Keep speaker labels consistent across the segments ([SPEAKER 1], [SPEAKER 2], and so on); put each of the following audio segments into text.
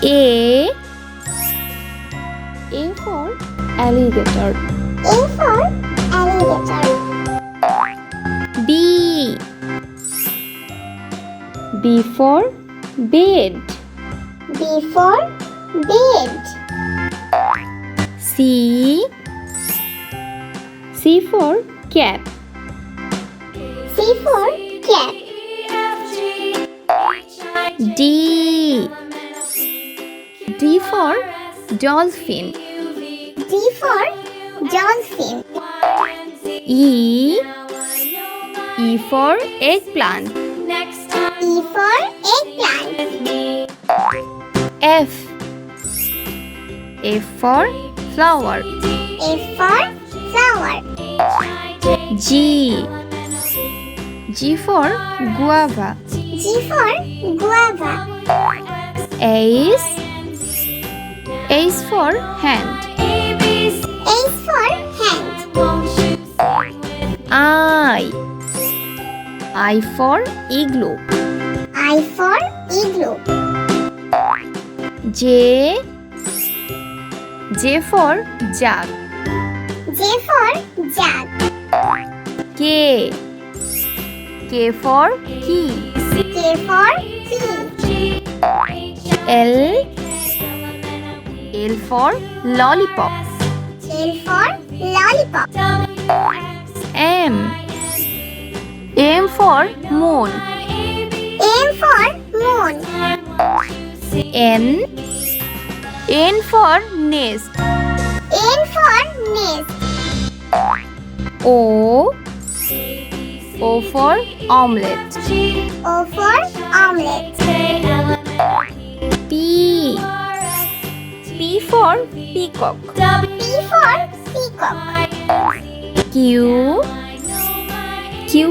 [SPEAKER 1] A for alligator.
[SPEAKER 2] A for alligator.
[SPEAKER 1] B for bed.
[SPEAKER 2] B for bed.
[SPEAKER 1] C for cat.
[SPEAKER 2] C for cat.
[SPEAKER 1] D for dolphin.
[SPEAKER 2] D for dolphin.
[SPEAKER 1] E for eggplant.
[SPEAKER 2] E for eggplant.
[SPEAKER 1] F for flower.
[SPEAKER 2] F for flower.
[SPEAKER 1] G for guava.
[SPEAKER 2] G for guava.
[SPEAKER 1] H for hand.
[SPEAKER 2] H for hand.
[SPEAKER 1] I for igloo.
[SPEAKER 2] I for igloo.
[SPEAKER 1] J for jug.
[SPEAKER 2] J for jug.
[SPEAKER 1] K for key.
[SPEAKER 2] K for key.
[SPEAKER 1] L for lollipop.
[SPEAKER 2] L for lollipop.
[SPEAKER 1] M for moon.
[SPEAKER 2] M for moon.
[SPEAKER 1] N for nest.
[SPEAKER 2] N for nest.
[SPEAKER 1] O for omelette.
[SPEAKER 2] O for omelette.
[SPEAKER 1] P for peacock.
[SPEAKER 2] P for peacock.
[SPEAKER 1] Q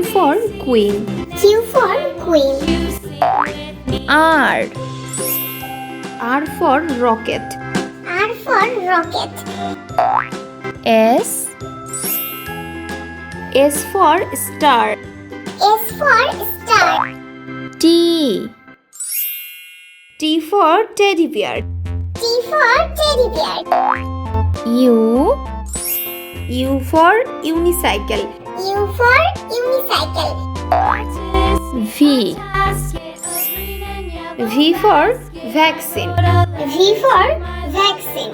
[SPEAKER 1] for queen.
[SPEAKER 2] Q for queen.
[SPEAKER 1] R for rocket.
[SPEAKER 2] R for rocket.
[SPEAKER 1] S for star.
[SPEAKER 2] S for star.
[SPEAKER 1] T for teddy bear.
[SPEAKER 2] T for teddy bear.
[SPEAKER 1] U for unicycle.
[SPEAKER 2] U for unicycle.
[SPEAKER 1] V for vaccine.
[SPEAKER 2] V for vaccine.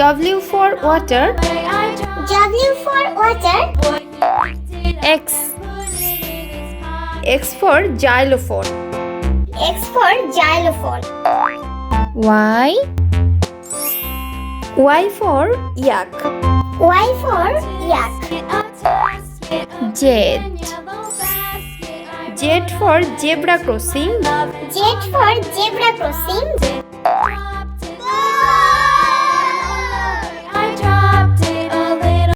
[SPEAKER 1] W for water.
[SPEAKER 2] W for water.
[SPEAKER 1] X for xylophone.
[SPEAKER 2] X for xylophone.
[SPEAKER 1] Y for yak.
[SPEAKER 2] Y for yak.
[SPEAKER 1] Z for zebra crossing.
[SPEAKER 2] Z for zebra crossing.